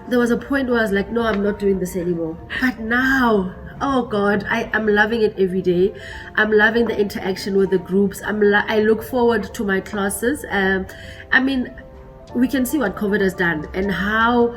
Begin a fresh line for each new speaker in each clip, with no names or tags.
there was a point where I was like, no, I'm not doing this anymore. But now, oh God, I'm loving it every day. I'm loving the interaction with the groups. I look forward to my classes. I mean, we can see what COVID has done and how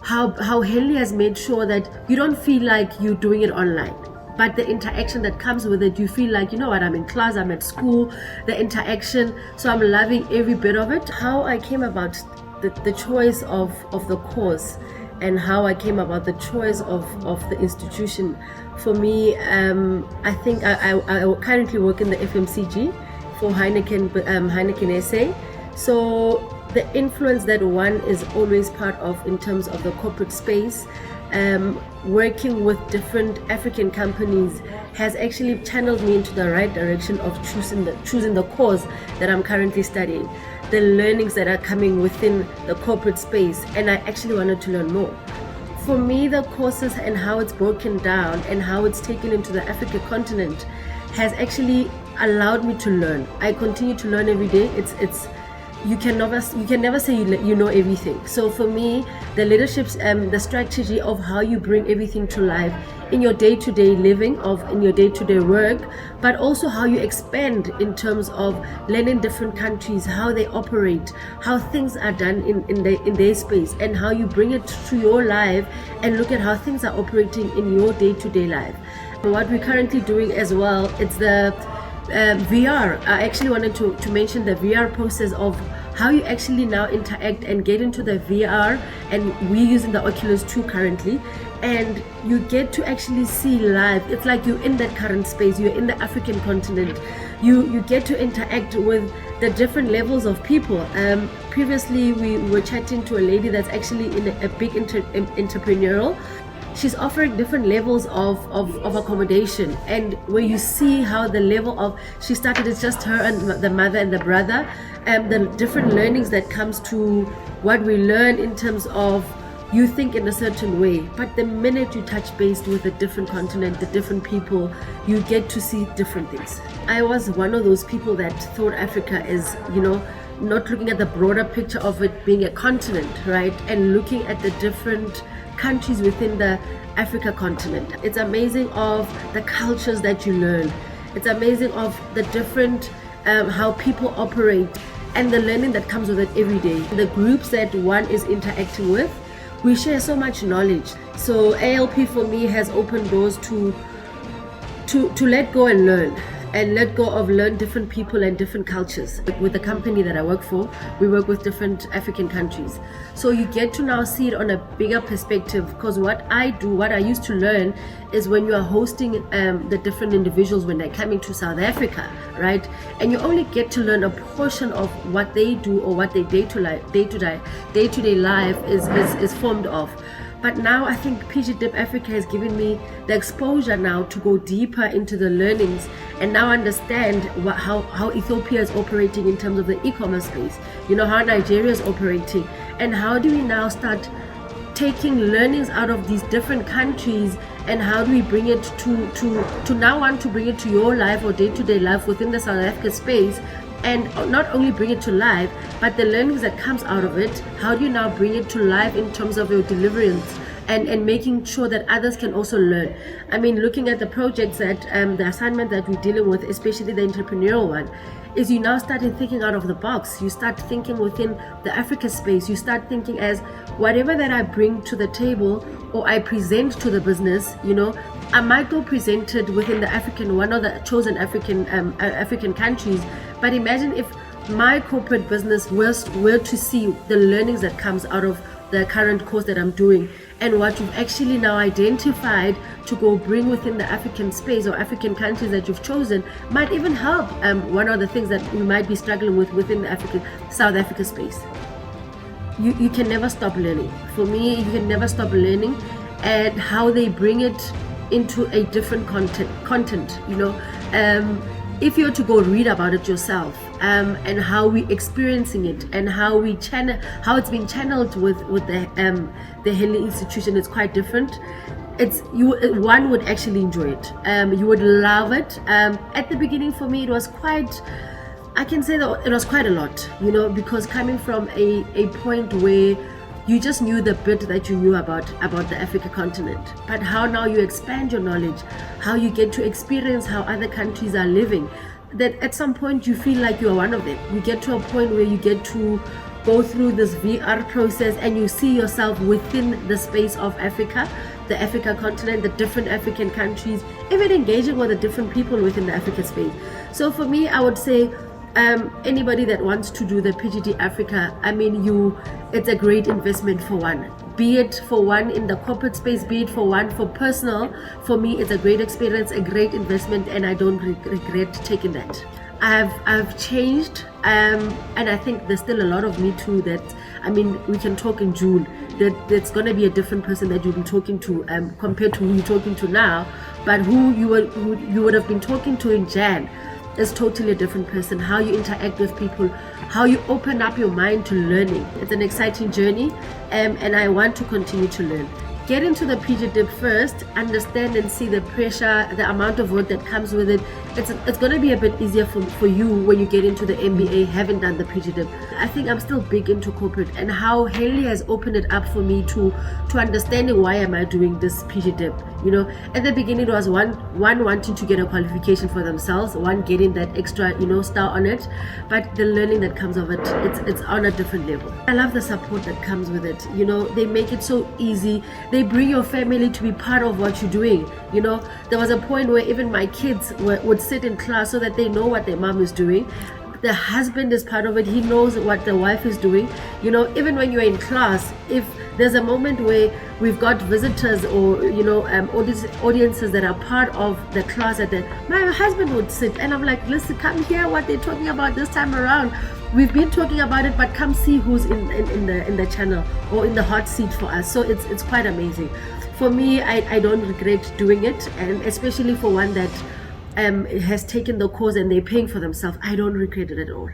Henley has made sure that you don't feel like you're doing it online. But the interaction that comes with it, you feel like, you know what, I'm in class, I'm at school, the interaction. So I'm loving every bit of it. How I came about the choice of the course and how I came about the choice of the institution. For me, I think I currently work in the FMCG for Heineken SA. So the influence that one is always part of in terms of the corporate space, working with different African companies has actually channeled me into the right direction of choosing the course that I'm currently studying, the learnings that are coming within the corporate space, and I actually wanted to learn more. For me, the courses and how it's broken down and how it's taken into the African continent has actually allowed me to learn. I continue to learn every day. You can never say you know everything. So for me, the leadership's the strategy of how you bring everything to life in your day-to-day living, in your day-to-day work, but also how you expand in terms of learning different countries, how they operate, how things are done in their space, and how you bring it to your life and look at how things are operating in your day-to-day life. What we're currently doing as well, it's the VR. I actually wanted to mention the VR process of how you actually now interact and get into the VR, and we're using the Oculus 2 currently, and you get to actually see live. It's like you're in that current space, you're in the African continent, you get to interact with the different levels of people. Previously we were chatting to a lady that's actually in a big entrepreneurial. She's offering different levels of accommodation, and where you see how the level of, she started, it's just her and the mother and the brother, the different learnings that comes to what we learn in terms of you think in a certain way, but the minute you touch base with a different continent, the different people, you get to see different things. I was one of those people that thought Africa is, not looking at the broader picture of it being a continent, right, and looking at the different countries within the Africa continent. It's amazing of the cultures that you learn. It's amazing of the different how people operate and the learning that comes with it every day. The groups that one is interacting with, we share so much knowledge. So ALP for me has opened doors to let go and learn. And let go of learn different people and different cultures. With the company that I work for, we work with different African countries. So you get to now see it on a bigger perspective, because what I used to learn is when you are hosting the different individuals when they're coming to South Africa, right? And you only get to learn a portion of what they do or what their day-to-day life is formed of. But now I think PGDip Africa has given me the exposure now to go deeper into the learnings and now understand how Ethiopia is operating in terms of the e-commerce space, how Nigeria is operating, and how do we now start taking learnings out of these different countries, and how do we bring it to now want to bring it to your life or day-to-day life within the South Africa space. And not only bring it to life, but the learnings that comes out of it, how do you now bring it to life in terms of your deliverance and making sure that others can also learn? I mean, looking at the projects that, the assignment that we're dealing with, especially the entrepreneurial one, is you now starting thinking out of the box. You start thinking within the Africa space. You start thinking as whatever that I bring to the table or I present to the business, I might go presented within the one of the chosen African countries, but imagine if my corporate business were to see the learnings that comes out of the current course that I'm doing and what you've actually now identified to go bring within the African space or African countries that you've chosen might even help one of the things that we might be struggling with within the South Africa space. You can never stop learning. For me, you can never stop learning, and how they bring it into a different content. If you're to go read about it yourself, and how we experiencing it and how it's being channeled with the Henley institution is quite different. One would actually enjoy it. You would love it. At the beginning for me it was quite, I can say that it was quite a lot, because coming from a point where you just knew the bit that you knew about the Africa continent. But how now you expand your knowledge, how you get to experience how other countries are living, that at some point you feel like you are one of them. You get to a point where you get to go through this VR process and you see yourself within the space of Africa, the Africa continent, the different African countries, even engaging with the different people within the Africa space. So for me, I would say anybody that wants to do the PGD Africa, I mean, it's a great investment for one. Be it for one in the corporate space, be it for one for personal. For me, it's a great experience, a great investment, and I don't regret taking that. I've changed, and I think there's still a lot of me too that, I mean, we can talk in June, that's going to be a different person that you'll be talking to compared to who you're talking to now, but who you would have been talking to in Jan is totally a different person. How you interact with people, how you open up your mind to learning. It's an exciting journey, and I want to continue to learn. Get into the PGDip first, understand and see the pressure, the amount of work that comes with it. It's going to be a bit easier for you when you get into the MBA, having done the PGDip. I think I'm still big into corporate, and how Haley has opened it up for me to understanding why am I doing this PGDip. You know, at the beginning it was one wanting to get a qualification for themselves, one getting that extra, star on it, but the learning that comes of it, it's on a different level. I love the support that comes with it. They make it so easy. They bring your family to be part of what you're doing. There was a point where even my kids would sit in class so that they know what their mom is doing. The husband is part of it. He knows what the wife is doing. Even when you're in class, if there's a moment where we've got visitors or audiences that are part of the class, my husband would sit and I'm like, listen, come hear what they're talking about this time around. We've been talking about it, but come see who's in the channel or in the hot seat for us. So it's quite amazing. For me, I don't regret doing it, and especially for one that has taken the course and they're paying for themselves, I don't regret it at all.